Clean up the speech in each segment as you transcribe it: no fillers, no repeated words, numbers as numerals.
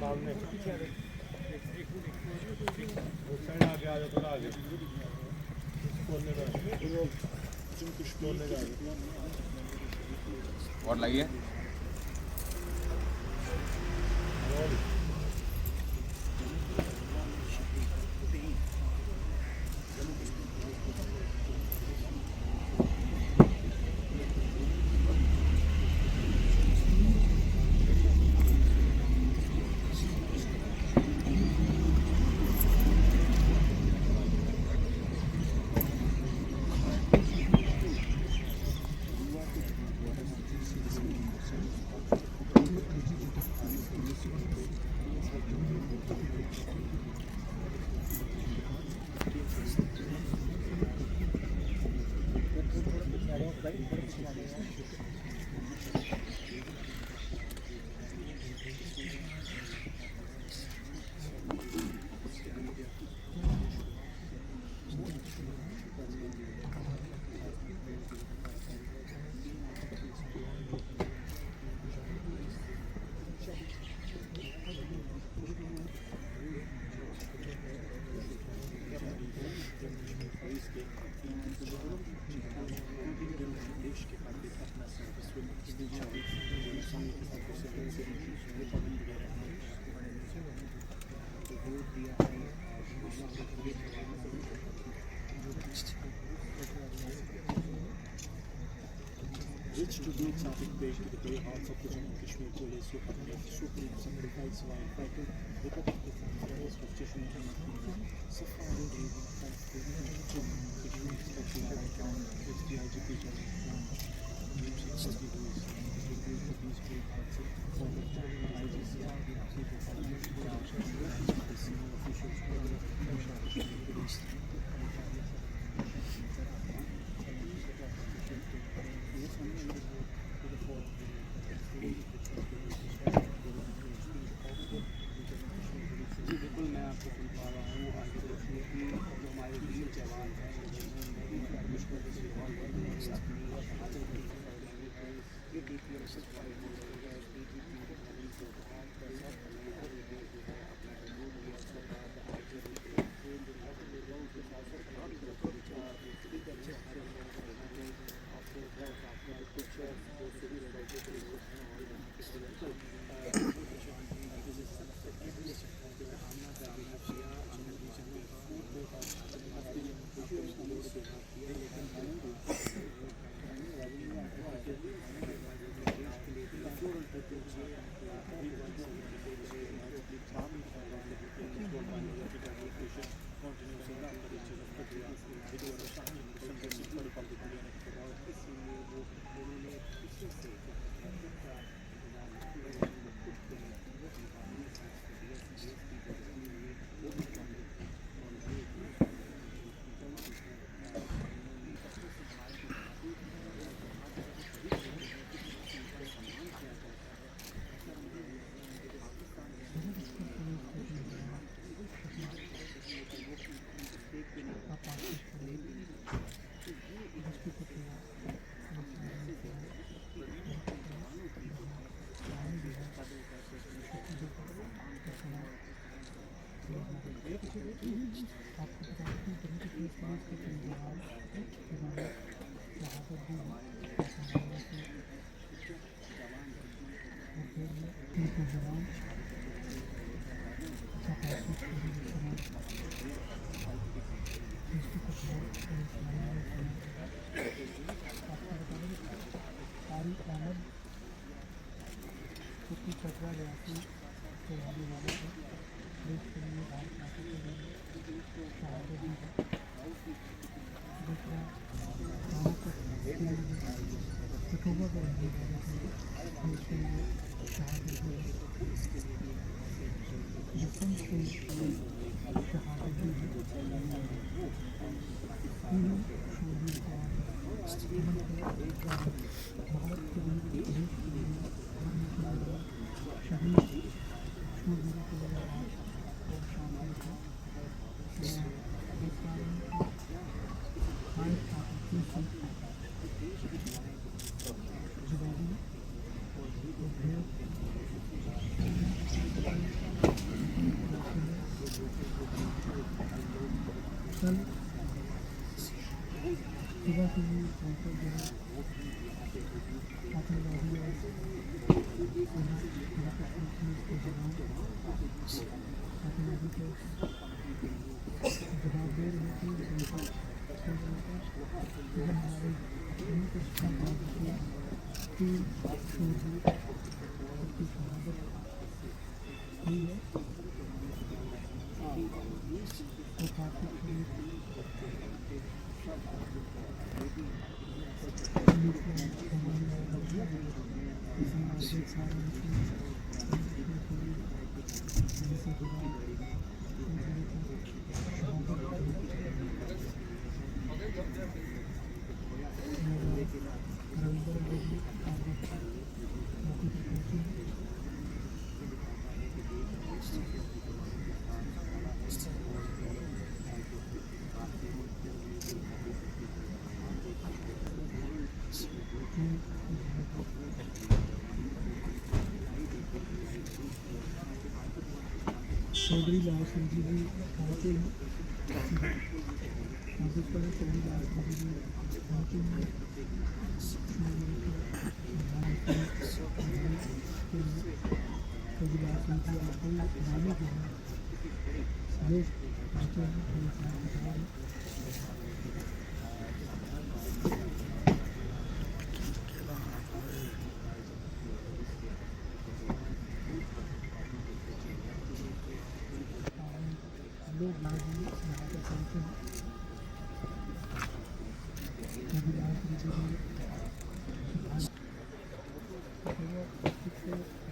सामने उस साइड आगे आ जाओ, थोड़ा आगे कोने में कोने में और लगी है Which tributes are being paid to the brave hearts of the Jammu and Kashmir police who have made Supreme sacrifice while fighting the Pakistan terrorists of Kashmir and Safari Raising Funds to Jammu and Kashmir Special Account with the IGP General Plan. Music for the news. Tribute to these brave hearts for the IGC the senior officials of the Kashmir police. बिल्कुल मैं आपको सुन पा रहा हूँ आगे देखिए कि जो हमारे वीर जवान हैं मुश्किल से ये कल सुबह से ही पहुँचे जो है आतंकवादी और सेना के जवान आतंकवादी को जवाब दे रहे थे उनका हमारे कुछ तीन शूरवीर की शहादत हुई है वो काफ़ी चौधरी लाल सिंह जी भी पहुँचे हैं चौधरी लाल सिंह जी भी पहुँचे हैं चौधरी लाल सिंह जी आपको नामे जो है वो पहुँचे हैं लोग यहाँ पर पहुँचे हैं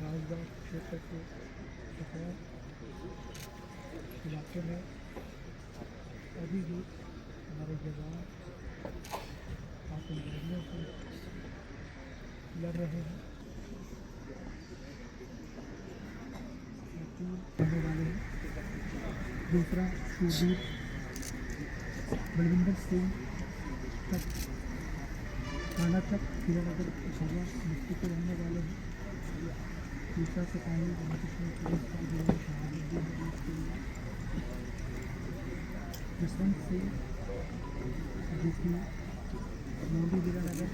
राजबाग क्षेत्र के इलाके में अभी भी हमारे जवान आतंकवादियों से लड़ रहे हैं करने वाले हैं दूसरा शूरवीर बलविंदर सिंह तक थाना तक हीरानगर सभा डिस्ट्रिक्ट के रहने वाले हैं तीसरा सिपाही जम्मू कश्मीर पुलिस का जिन्होंने शहादत दी है उसके लिए जसवंत सिंह जो कि मोदी हीरानगर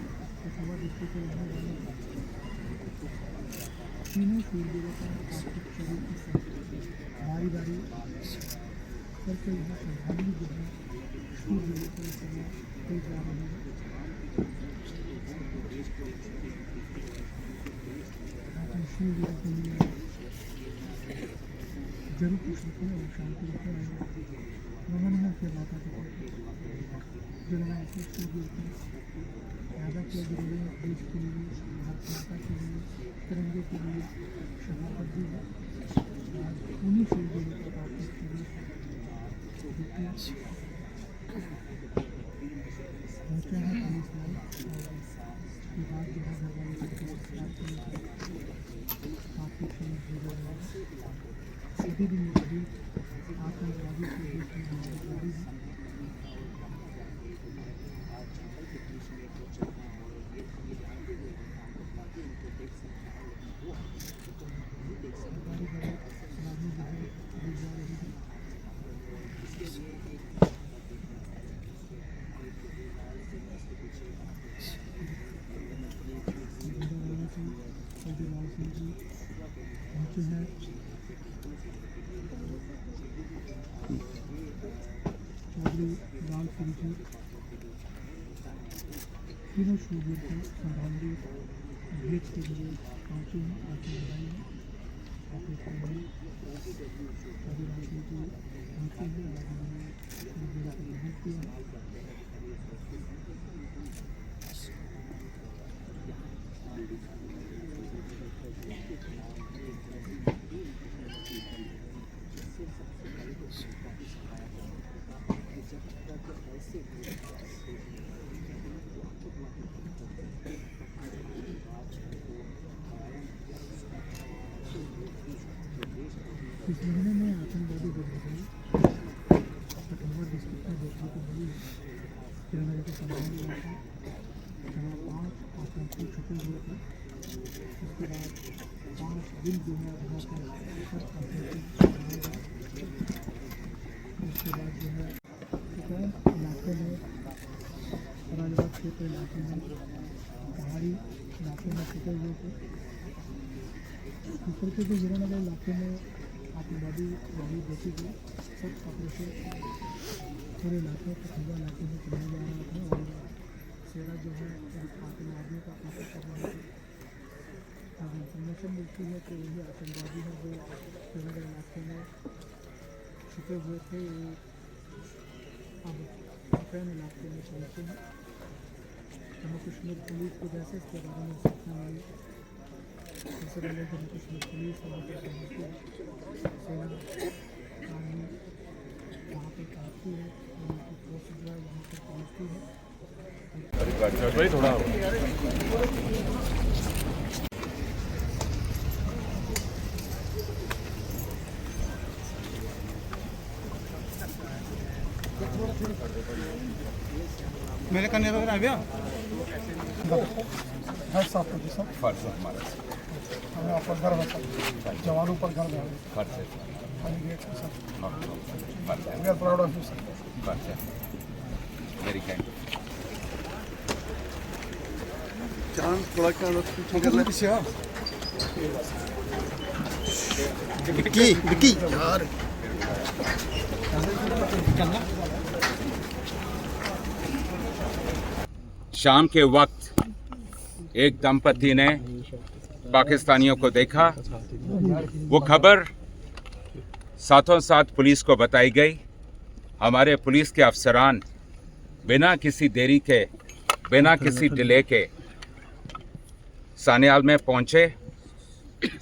सभा डिस्ट्रिक्ट के रहने वाले हैं तीनों शूरवीरों का आर्थिक शरीर के साथ बारी बारी करके यहाँ श्रद्धांजलि जो है शूरवीरों को दी जा रही है शूरवीरों के लिए जरूर कुछ रखें और शांति रखें नमन के माता पिता जिन्होंने ऐसे शूरवीर को पैदा किया जिन्होंने देश के लिए भारत माता के लिए तिरंगे के लिए शहादत दी है आज उन्हीं शूरवीरों का पार्थिव शरीर पहुँचे हैं पुलिस लाइन और विभाग जो है भगवान पार्थिव शरीर भेजा गया है सभी भी मौजूद आतंकवादी के देश में हमारी जारी है बारी बारी सलामी जो है दी जा रही है चौधरी लाल सिंह जी पहुँचे हैं चौधरी लाल सिंह जी तीनों शूरवीर को श्रद्धांजलि भेंट के लिए पहुँचे हैं आके बधाई है चौधरी लाल सिंह जी पहुँचे हैं और उन्होंने शूरवीरों को भेंट किया है इस महीने में आतंकवादी गतिविधि कठुआ डिस्ट्रिक्ट में देखने को मिली है हीरानगर के संभाल इलाका जहाँ 5 आतंकी छुपे हुए थे उसके बाद 5 दिन जो है वहाँ पर सब आतंकी उसके बाद जो है के इलाके में पहाड़ी इलाके में छुपे हुए थे। ऊपर के जो हीरानगर इलाके में आतंकवादी रही देखी गई, सब कपड़े से पूरे इलाके कठुआ इलाके में चलाया जा रहा था और सेना जो है आतंकवादियों का पीछा कर रहे थे। अब इंफॉर्मेशन मिलती है कि वही आतंकवादी है जो हीरानगर इलाके में छुपे हुए थे, वो अब अफैन इलाके में पहुँचे हैं। जम्मू कश्मीर पुलिस को जैसे इसके बारे में सूचना मिली, सबसे पहले जम्मू कश्मीर पुलिस वहाँ पर पहुँचती है, सेना आर्मी वहाँ पर पहुँचती है, उनकी फोर्स जो है वहाँ पर पहुँचती है। मेरे कन्या वगैरह आ गया घर साफ कर दी सब, फर्ज है हमारा, हमें ऊपर घर बसा, जवानों पर घर गए, फर्ज है, सब फर्ज है, we are proud of you sir. फर्ज है, वेरी काइंड। थोड़ा क्या पीछे आओ। विक्की विक्की यार शाम के वक्त एक दंपति ने पाकिस्तानियों को देखा। वो खबर साथों साथ पुलिस को बताई गई। हमारे पुलिस के अफसरान बिना किसी देरी के, बिना किसी डिले के सान्याल में पहुंचे।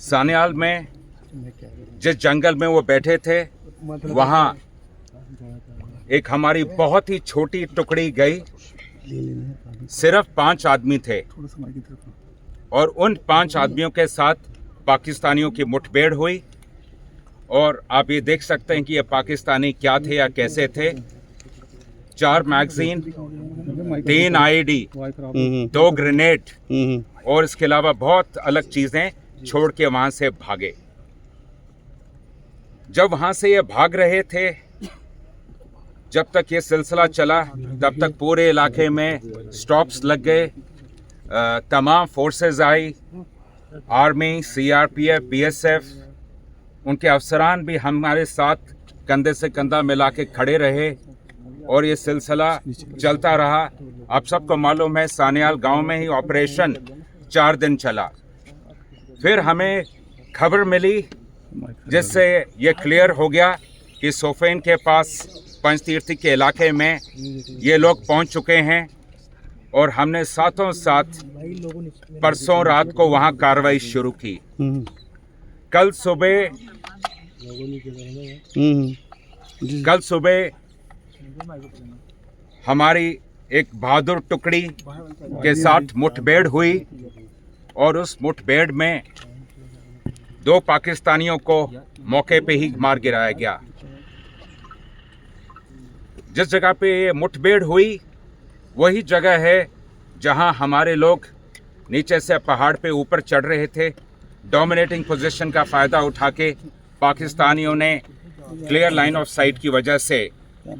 सान्याल में जिस जंगल में वो बैठे थे, वहाँ एक हमारी बहुत ही छोटी टुकड़ी गई। सिर्फ 5 आदमी थे और उन 5 आदमियों के साथ पाकिस्तानियों की मुठभेड़ हुई। और आप ये देख सकते हैं कि ये पाकिस्तानी क्या थे या कैसे थे। 4 मैगजीन, 3 आईडी, 2 ग्रेनेड और इसके अलावा बहुत अलग चीज़ें छोड़ के वहाँ से भागे। जब वहाँ से ये भाग रहे थे, जब तक ये सिलसिला चला तब तक पूरे इलाके में स्टॉप्स लग गए। तमाम फोर्सेस आई, आर्मी, सीआरपीएफ, बीएसएफ, उनके अफसरान भी हमारे साथ कंधे से कंधा मिला के खड़े रहे और ये सिलसिला चलता रहा। आप सबको मालूम है, सान्याल गांव में ही ऑपरेशन 4 दिन चला। फिर हमें खबर मिली जिससे ये क्लियर हो गया कि सोफेन के पास पंचतीर्थी के इलाके में ये लोग पहुंच चुके हैं और हमने साथों साथ परसों रात को वहां कार्रवाई शुरू की। कल सुबह हमारी एक बहादुर टुकड़ी के साथ मुठभेड़ हुई और उस मुठभेड़ में 2 पाकिस्तानियों को मौके पे ही मार गिराया गया। जिस जगह पे ये मुठभेड़ हुई वही जगह है जहां हमारे लोग नीचे से पहाड़ पे ऊपर चढ़ रहे थे। डोमिनेटिंग पोजीशन का फ़ायदा उठा के पाकिस्तानियों ने क्लियर लाइन ऑफ साइट की वजह से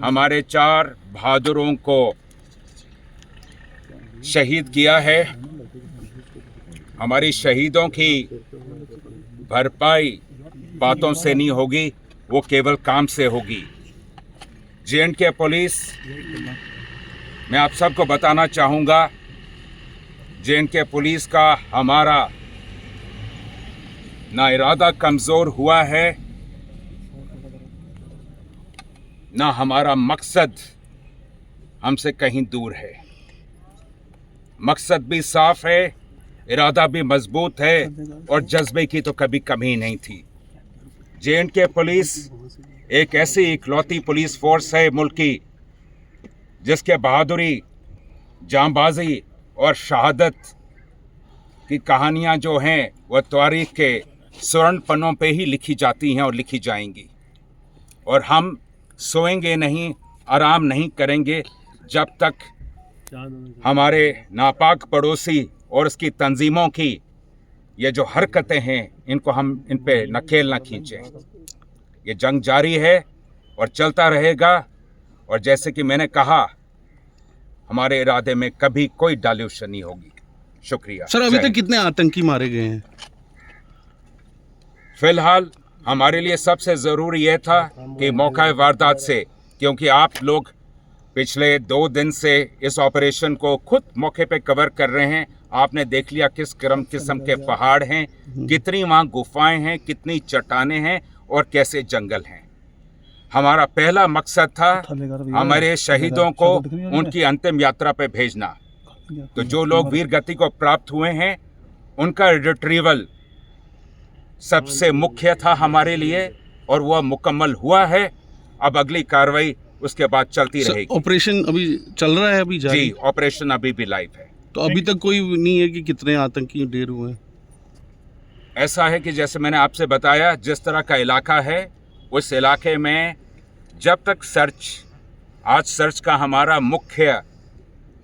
हमारे 4 बहादुरों को शहीद किया है। हमारी शहीदों की भरपाई बातों से नहीं होगी, वो केवल काम से होगी। J&K पुलिस, मैं आप सबको बताना चाहूँगा, J&K पुलिस का हमारा ना इरादा कमज़ोर हुआ है, ना हमारा मकसद हमसे कहीं दूर है। मकसद भी साफ है, इरादा भी मजबूत है और जज्बे की तो कभी कमी नहीं थी। J&K पुलिस एक ऐसी इकलौती पुलिस फोर्स है मुल्क की जिसके बहादुरी, जांबाजी और शहादत की कहानियां जो हैं वह तारीख के स्वर्ण पन्नों पे ही लिखी जाती हैं और लिखी जाएंगी। और हम सोएंगे नहीं, आराम नहीं करेंगे जब तक हमारे नापाक पड़ोसी और उसकी तंजीमों की ये जो हरकतें हैं इनको हम इन पे नकेल न खींचें। ये जंग जारी है और चलता रहेगा। और जैसे कि मैंने कहा, हमारे इरादे में कभी कोई डाल्यूशन नहीं होगी। शुक्रिया। सर, अभी जय तक हिंद। कितने आतंकी मारे गए हैं? फिलहाल हमारे लिए सबसे ज़रूरी यह था कि मौका वारदात से, क्योंकि आप लोग पिछले 2 दिन से इस ऑपरेशन को खुद मौके पे कवर कर रहे हैं, आपने देख लिया किस किस्म के पहाड़ हैं, कितनी वहाँ गुफाएं हैं, कितनी चट्टानें हैं और कैसे जंगल हैं। हमारा पहला मकसद था हमारे शहीदों को उनकी अंतिम यात्रा पे भेजना। तो जो लोग वीर गति को प्राप्त हुए हैं उनका रिट्रीवल सबसे मुख्य था हमारे लिए और वह मुकम्मल हुआ है। अब अगली कार्रवाई उसके बाद चलती सर, रहेगी। ऑपरेशन अभी चल रहा है, अभी जारी? जी, ऑपरेशन अभी भी लाइव है। तो अभी तक कोई नहीं है कि कितने आतंकी ढेर हुए हैं? ऐसा है कि जैसे मैंने आपसे बताया, जिस तरह का इलाका है उस इलाके में जब तक आज सर्च का हमारा मुख्य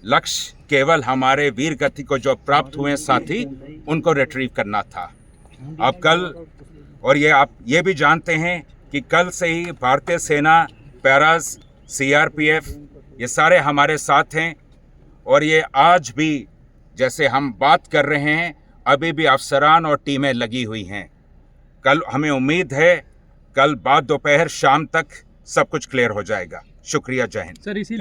लक्ष्य केवल हमारे वीर गति को जो प्राप्त हुए साथी उनको रिट्रीव करना था। अब कल, और ये आप ये भी जानते हैं कि कल से ही भारतीय सेना, पैराज, CRPF ये सारे हमारे साथ हैं और ये आज भी जैसे हम बात कर रहे हैं अभी भी अफसरान और टीमें लगी हुई हैं। कल हमें उम्मीद है कल बाद दोपहर शाम तक सब कुछ क्लियर हो जाएगा। शुक्रिया। जय हिंद। सर, इसी